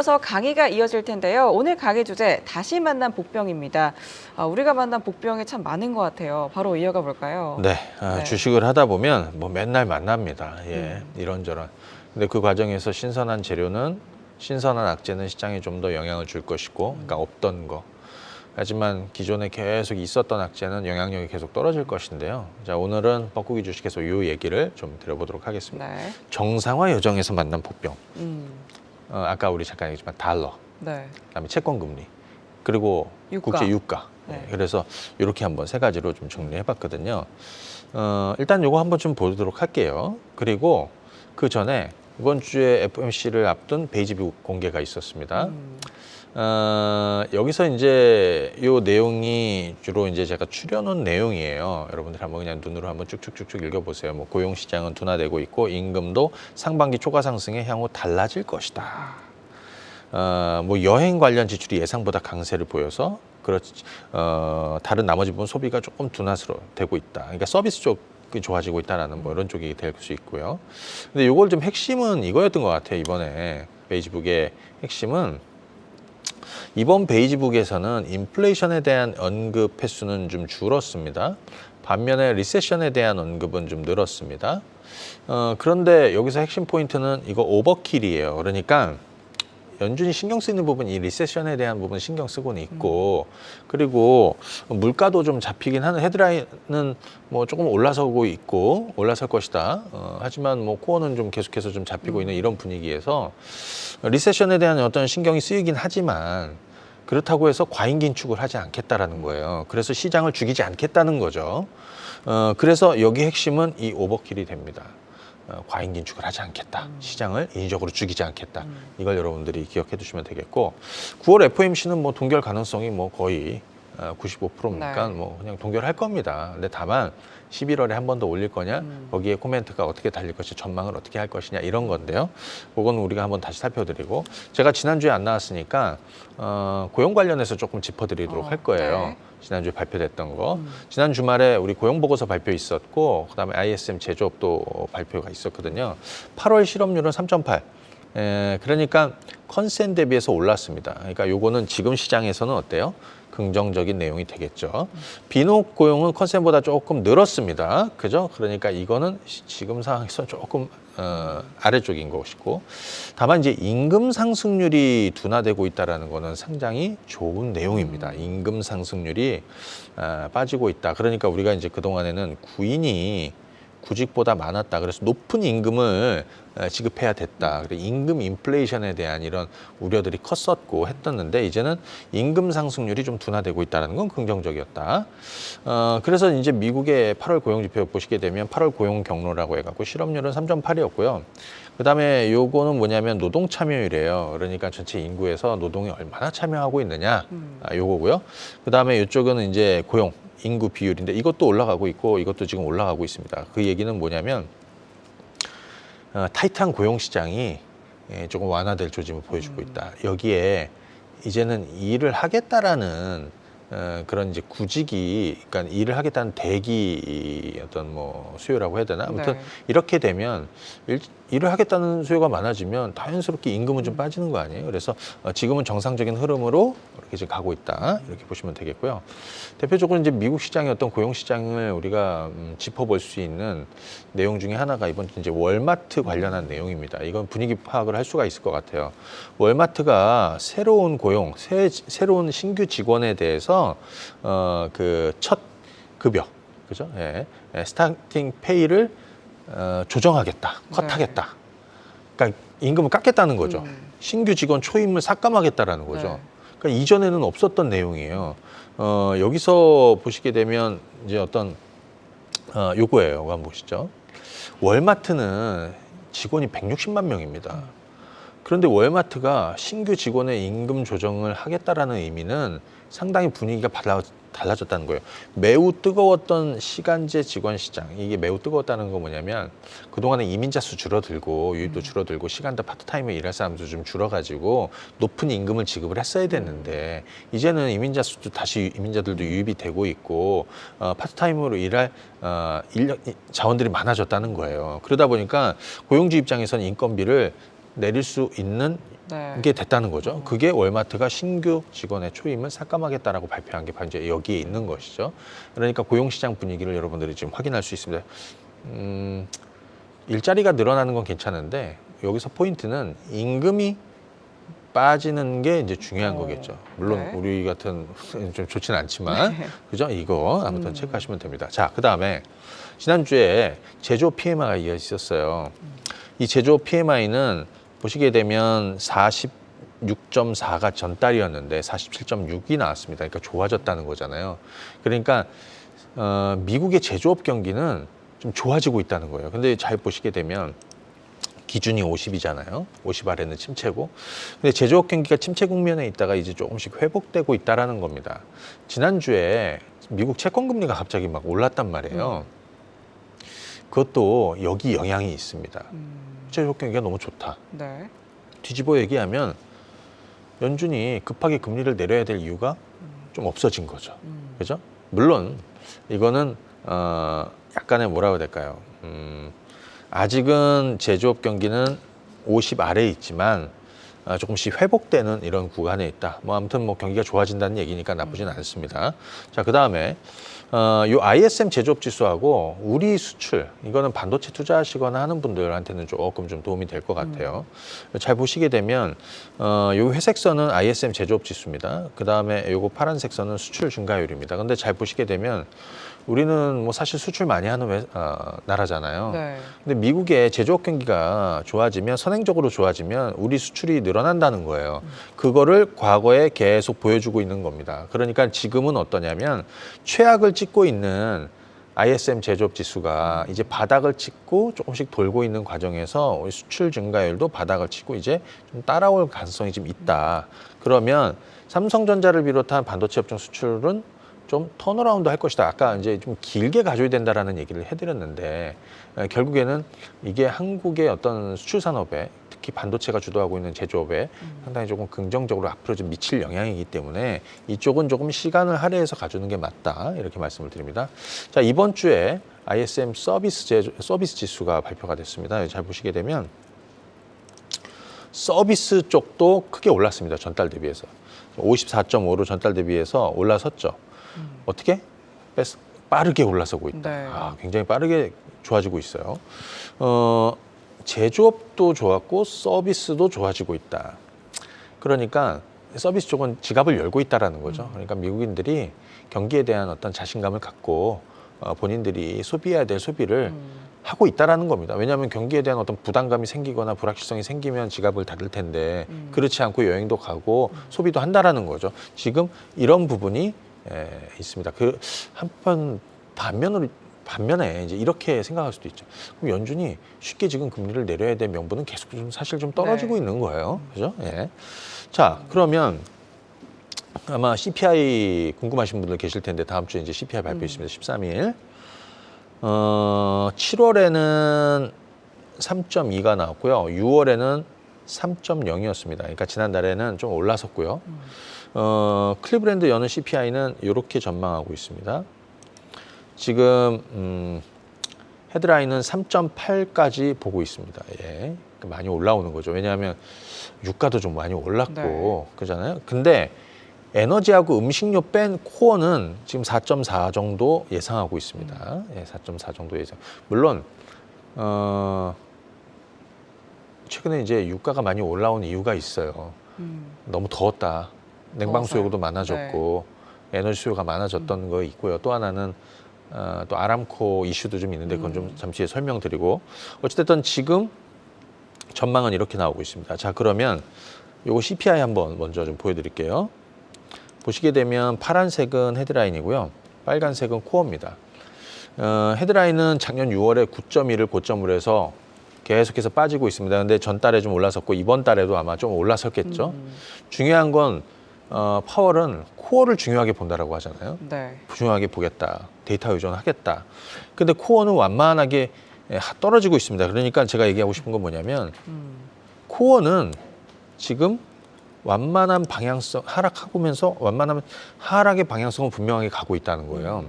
이어서 강의가 이어질 텐데요. 오늘 강의 주제 다시 만난 복병입니다. 우리가 만난 복병이 참 많은 것 같아요. 바로 이어가 볼까요? 네, 네. 주식을 하다 보면 뭐 맨날 만납니다. 예, 이런저런. 근데 그 과정에서 신선한 재료는 신선한 악재는 시장에 좀 더 영향을 줄 것이고, 그러니까 없던 거. 하지만 기존에 계속 있었던 악재는 영향력이 계속 떨어질 것인데요. 자, 오늘은 뻐꾸기 주식에서 이 얘기를 좀 드려보도록 하겠습니다. 네. 정상화 여정에서 만난 복병. 아까 우리 잠깐 얘기했지만 달러, 네. 그다음에 채권 금리, 그리고 유가. 국제 유가. 네. 그래서 이렇게 한번 세 가지로 좀 정리해봤거든요. 일단 요거 한번 좀 보도록 할게요. 그리고 그 전에 이번 주에 FOMC를 앞둔 베이지북 공개가 있었습니다. 여기서 이제 요 내용이 주로 이제 제가 추려놓은 내용이에요. 여러분들 한번 그냥 눈으로 한번 쭉쭉쭉쭉 읽어보세요. 뭐 고용 시장은 둔화되고 있고 임금도 상반기 초과 상승에 향후 달라질 것이다. 뭐 여행 관련 지출이 예상보다 강세를 보여서 그렇지 다른 나머지 부분 소비가 조금 둔화되고 있다. 그러니까 서비스 쪽이 좋아지고 있다라는 뭐 이런 쪽이 될 수 있고요. 근데 요걸 좀 핵심은 이거였던 것 같아요. 이번에 베이지북의 핵심은 이번 베이지북에서는 인플레이션에 대한 언급 횟수는 좀 줄었습니다. 반면에 리세션에 대한 언급은 좀 늘었습니다. 그런데 여기서 핵심 포인트는 이거 오버킬이에요. 그러니까 연준이 신경 쓰이는 부분, 이 리세션에 대한 부분 신경 쓰고는 있고, 그리고 물가도 좀 잡히긴 하는, 헤드라인은 뭐 조금 올라서고 있고 올라설 것이다. 하지만 뭐 코어는 좀 계속해서 좀 잡히고 있는 이런 분위기에서 리세션에 대한 어떤 신경이 쓰이긴 하지만 그렇다고 해서 과잉 긴축을 하지 않겠다라는 거예요. 그래서 시장을 죽이지 않겠다는 거죠. 그래서 여기 핵심은 이 오버킬이 됩니다. 과잉 긴축을 하지 않겠다. 시장을 인위적으로 죽이지 않겠다. 이걸 여러분들이 기억해 두시면 되겠고, 9월 FOMC는 뭐 동결 가능성이 뭐 거의 95%니까 네. 뭐 그냥 동결할 겁니다. 근데 다만 11월에 한 번 더 올릴 거냐, 거기에 코멘트가 어떻게 달릴 것이, 전망을 어떻게 할 것이냐, 이런 건데요. 그건 우리가 한번 다시 살펴드리고, 제가 지난주에 안 나왔으니까 고용 관련해서 조금 짚어드리도록 할 거예요. 네. 지난주에 발표됐던 거. 지난 주말에 우리 고용보고서 발표 있었고, 그다음에 ISM 제조업도 발표가 있었거든요. 8월 실업률은 3.8. 그러니까 컨센 대비해서 올랐습니다. 그러니까 요거는 지금 시장에서는 어때요? 긍정적인 내용이 되겠죠. 비농 고용은 컨센보다 조금 늘었습니다. 그죠? 그러니까 이거는 지금 상황에서 조금 아래쪽인 것이고, 다만 이제 임금 상승률이 둔화되고 있다라는 거는 상당히 좋은 내용입니다. 임금 상승률이 빠지고 있다. 그러니까 우리가 이제 그 동안에는 구인이 구직보다 많았다. 그래서 높은 임금을 지급해야 됐다. 그리고 임금 인플레이션에 대한 이런 우려들이 컸었고 했었는데, 이제는 임금 상승률이 좀 둔화되고 있다는 건 긍정적이었다. 그래서 이제 미국의 8월 고용 지표 보시게 되면 8월 고용 경로라고 해갖고 실업률은 3.8이었고요. 그다음에 요거는 뭐냐면 노동 참여율이에요. 그러니까 전체 인구에서 노동이 얼마나 참여하고 있느냐, 요거고요. 그다음에 이쪽은 이제 고용 인구 비율인데 이것도 올라가고 있고 이것도 지금 올라가고 있습니다. 그 얘기는 뭐냐면 타이트한 고용 시장이 조금 완화될 조짐을 보여주고 있다. 여기에 이제는 일을 하겠다라는 그런 이제 구직이, 그러니까 일을 하겠다는 대기 어떤 뭐 수요라고 해야 되나? 아무튼 네. 이렇게 되면 일을 하겠다는 수요가 많아지면 자연스럽게 임금은 좀 빠지는 거 아니에요? 그래서 지금은 정상적인 흐름으로 이렇게 지금 가고 있다. 이렇게 보시면 되겠고요. 대표적으로 이제 미국 시장의 어떤 고용 시장을 우리가 짚어볼 수 있는 내용 중에 하나가 이번 주 이제 월마트 관련한 내용입니다. 이건 분위기 파악을 할 수가 있을 것 같아요. 월마트가 새로운 고용, 새로운 신규 직원에 대해서 그 첫 급여, 그죠? 예, 스타팅 페이를 조정하겠다, 컷하겠다. 그러니까 임금을 깎겠다는 거죠. 신규 직원 초임을 삭감하겠다라는 거죠. 네. 그러니까 이전에는 없었던 내용이에요. 여기서 보시게 되면 이제 어떤 요거예요. 이거 한번 보시죠. 월마트는 직원이 160만 명입니다. 그런데 월마트가 신규 직원의 임금 조정을 하겠다라는 의미는 상당히 분위기가 달라졌다는 거예요. 매우 뜨거웠던 시간제 직원 시장, 이게 매우 뜨거웠다는 건 뭐냐면 그동안에 이민자 수 줄어들고 유입도 줄어들고 시간도 파트타임에 일할 사람도 좀 줄어가지고 높은 임금을 지급을 했어야 됐는데, 이제는 이민자 수도 다시 이민자들도 유입이 되고 있고 파트타임으로 일할 인력 자원들이 많아졌다는 거예요. 그러다 보니까 고용주 입장에서는 인건비를 내릴 수 있는 네. 게 됐다는 거죠. 그게 월마트가 신규 직원의 초임을 삭감하겠다라고 발표한 게 바로 이제 여기에 있는 것이죠. 그러니까 고용시장 분위기를 여러분들이 지금 확인할 수 있습니다. 일자리가 늘어나는 건 괜찮은데 여기서 포인트는 임금이 빠지는 게 이제 중요한 거겠죠. 물론 네. 우리 같은 좀 좋지는 않지만 네. 그죠? 이거 아무튼 체크하시면 됩니다. 자, 그다음에 지난주에 제조업 PMI가 있었어요. 이 제조업 PMI는 보시게 되면 46.4가 전달이었는데 47.6이 나왔습니다. 그러니까 좋아졌다는 거잖아요. 그러니까 미국의 제조업 경기는 좀 좋아지고 있다는 거예요. 근데 잘 보시게 되면 기준이 50이잖아요. 50 아래는 침체고. 근데 제조업 경기가 침체 국면에 있다가 이제 조금씩 회복되고 있다라는 겁니다. 지난주에 미국 채권 금리가 갑자기 막 올랐단 말이에요. 그것도 여기 영향이 있습니다. 제조업 경기가 너무 좋다. 네. 뒤집어 얘기하면 연준이 급하게 금리를 내려야 될 이유가 좀 없어진 거죠. 그죠? 물론 이거는 약간의 뭐라고 해야 될까요? 아직은 제조업 경기는 50 아래에 있지만 조금씩 회복되는 이런 구간에 있다. 뭐 아무튼 뭐 경기가 좋아진다는 얘기니까 나쁘진 않습니다. 자, 그다음에 요 ISM 제조업 지수하고 우리 수출, 이거는 반도체 투자하시거나 하는 분들한테는 조금 좀 도움이 될 것 같아요. 잘 보시게 되면 요 회색 선은 ISM 제조업 지수입니다. 그다음에 요거 파란색 선은 수출 증가율입니다. 근데 잘 보시게 되면 우리는 뭐 사실 수출 많이 하는 나라잖아요. 네. 근데 미국의 제조업 경기가 좋아지면, 선행적으로 좋아지면 우리 수출이 늘어난다는 거예요. 그거를 과거에 계속 보여주고 있는 겁니다. 그러니까 지금은 어떠냐면 최악을 찍고 있는 ISM 제조업 지수가 이제 바닥을 찍고 조금씩 돌고 있는 과정에서 우리 수출 증가율도 바닥을 치고 이제 좀 따라올 가능성이 좀 있다. 그러면 삼성전자를 비롯한 반도체 업종 수출은 좀 턴어라운드 할 것이다. 아까 이제 좀 길게 가져야 된다라는 얘기를 해드렸는데 결국에는 이게 한국의 어떤 수출 산업에, 특히 반도체가 주도하고 있는 제조업에 상당히 조금 긍정적으로 앞으로 좀 미칠 영향이기 때문에 이쪽은 조금 시간을 할애해서 가주는 게 맞다, 이렇게 말씀을 드립니다. 자, 이번 주에 ISM 서비스 지수가 발표가 됐습니다. 잘 보시게 되면 서비스 쪽도 크게 올랐습니다. 전달 대비해서 54.5로 전달 대비해서 올라섰죠. 어떻게? 빠르게 올라서고 있다. 네. 굉장히 빠르게 좋아지고 있어요. 제조업도 좋았고 서비스도 좋아지고 있다. 그러니까 서비스 쪽은 지갑을 열고 있다라는 거죠. 그러니까 미국인들이 경기에 대한 어떤 자신감을 갖고 본인들이 소비해야 될 소비를 하고 있다라는 겁니다. 왜냐하면 경기에 대한 어떤 부담감이 생기거나 불확실성이 생기면 지갑을 닫을 텐데 그렇지 않고 여행도 가고 소비도 한다라는 거죠. 지금 이런 부분이 있습니다. 그 한편 반면에 이제 이렇게 생각할 수도 있죠. 그럼 연준이 쉽게 지금 금리를 내려야 될 명분은 계속 좀 사실 좀 떨어지고 네. 있는 거예요. 그죠? 예. 자, 그러면 아마 CPI 궁금하신 분들 계실 텐데 다음 주에 이제 CPI 발표 있습니다. 13일. 7월에는 3.2가 나왔고요. 6월에는 3.0이었습니다. 그러니까 지난달에는 좀 올라섰고요. 클리브랜드 연은 CPI는 이렇게 전망하고 있습니다. 지금 헤드라인은 3.8까지 보고 있습니다. 예, 많이 올라오는 거죠. 왜냐하면 유가도 좀 많이 올랐고 네. 그러잖아요. 근데 에너지하고 음식료 뺀 코어는 지금 4.4 정도 예상하고 있습니다. 예, 4.4 정도 예상. 물론 최근에 이제 유가가 많이 올라온 이유가 있어요. 너무 더웠다. 냉방 더워서요. 수요도 많아졌고 에너지 수요가 많아졌던 거 있고요. 또 하나는 또 아람코 이슈도 좀 있는데 그건 좀 잠시 후에 설명드리고, 어찌됐든 지금 전망은 이렇게 나오고 있습니다. 자, 그러면 요거 CPI 한번 먼저 좀 보여드릴게요. 보시게 되면 파란색은 헤드라인이고요. 빨간색은 코어입니다. 헤드라인은 작년 6월에 9.1을 고점으로 해서 계속해서 빠지고 있습니다. 근데 전달에 좀 올라섰고 이번 달에도 아마 좀 올라섰겠죠. 중요한 건 파월은 코어를 중요하게 본다라고 하잖아요. 네. 중요하게 보겠다. 데이터 의존하겠다. 근데 코어는 완만하게 떨어지고 있습니다. 그러니까 제가 얘기하고 싶은 건 뭐냐면 코어는 지금 완만한 방향성, 하락하면서 완만한 하락의 방향성은 분명하게 가고 있다는 거예요.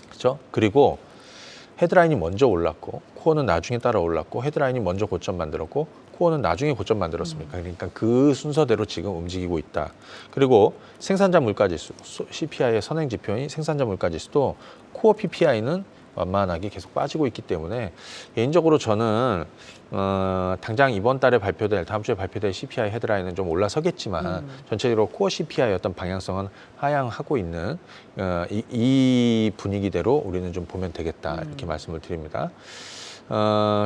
그렇죠? 그리고 헤드라인이 먼저 올랐고 코어는 나중에 따라 올랐고 헤드라인이 먼저 고점 만들었고 코어는 나중에 고점 만들었습니까? 그러니까 그 순서대로 지금 움직이고 있다. 그리고 생산자 물가지수, CPI의 선행 지표인 생산자 물가지수도 코어 PPI는 완만하게 계속 빠지고 있기 때문에 개인적으로 저는 당장 이번 달에 발표될 다음 주에 발표될 CPI 헤드라인은 좀 올라서겠지만 전체적으로 코어 CPI의 어떤 방향성은 하향하고 있는 이 분위기대로 우리는 좀 보면 되겠다 이렇게 말씀을 드립니다.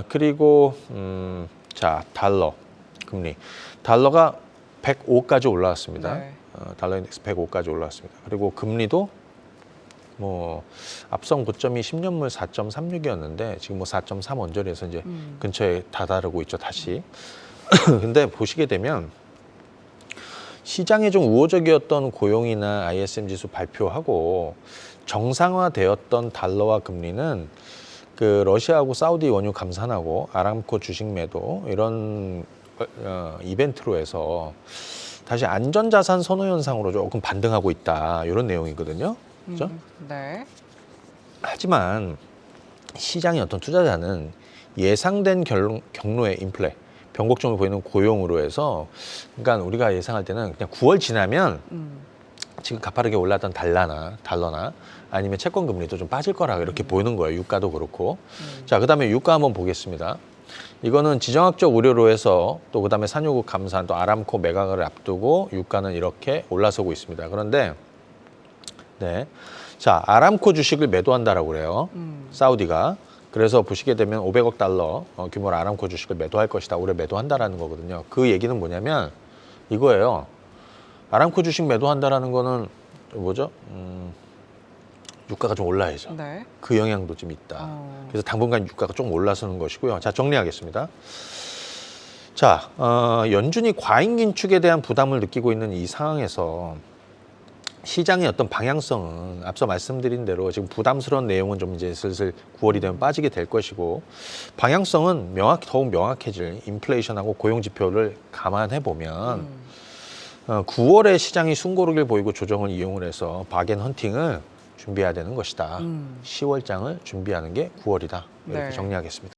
그리고 자 달러 금리 달러가 105까지 올라왔습니다. 네. 달러 인덱스 105까지 올라왔습니다. 그리고 금리도 뭐 앞선 고점이 10년물 4.36이었는데 지금 뭐 4.3 언저리에서 이제 근처에 다다르고 있죠 다시. 근데 보시게 되면 시장에 좀 우호적이었던 고용이나 ISM 지수 발표하고 정상화되었던 달러와 금리는 그 러시아하고 사우디 원유 감산하고 아람코 주식 매도 이런 이벤트로 해서 다시 안전자산 선호 현상으로 조금 반등하고 있다 이런 내용이거든요. 그렇죠? 네. 하지만 시장의 어떤 투자자는 예상된 경로의 인플레, 변곡점을 보이는 고용으로 해서 그러니까 우리가 예상할 때는 그냥 9월 지나면 지금 가파르게 올랐던 달러나 아니면 채권 금리도 좀 빠질 거라 이렇게 보이는 거예요. 유가도 그렇고. 자, 그다음에 유가 한번 보겠습니다. 이거는 지정학적 우려로 해서 또 그다음에 산유국 감산 또 아람코 매각을 앞두고 유가는 이렇게 올라서고 있습니다. 그런데 네. 자, 아람코 주식을 매도한다라고 그래요. 사우디가. 그래서 보시게 되면 500억 달러 규모의 아람코 주식을 매도할 것이다. 올해 매도한다라는 거거든요. 그 얘기는 뭐냐면 이거예요. 아람코 주식 매도한다라는 거는 뭐죠? 유가가 좀 올라야죠. 네. 그 영향도 좀 있다. 그래서 당분간 유가가 좀 올라서는 것이고요. 자, 정리하겠습니다. 자, 연준이 과잉 긴축에 대한 부담을 느끼고 있는 이 상황에서 시장의 어떤 방향성은 앞서 말씀드린 대로 지금 부담스러운 내용은 좀 이제 슬슬 9월이 되면 빠지게 될 것이고 방향성은 더욱 명확해질 인플레이션하고 고용 지표를 감안해 보면 9월에 시장이 숨고르기를 보이고 조정을 이용을 해서 바겐 헌팅을 준비해야 되는 것이다. 10월장을 준비하는 게 9월이다. 이렇게 네. 정리하겠습니다.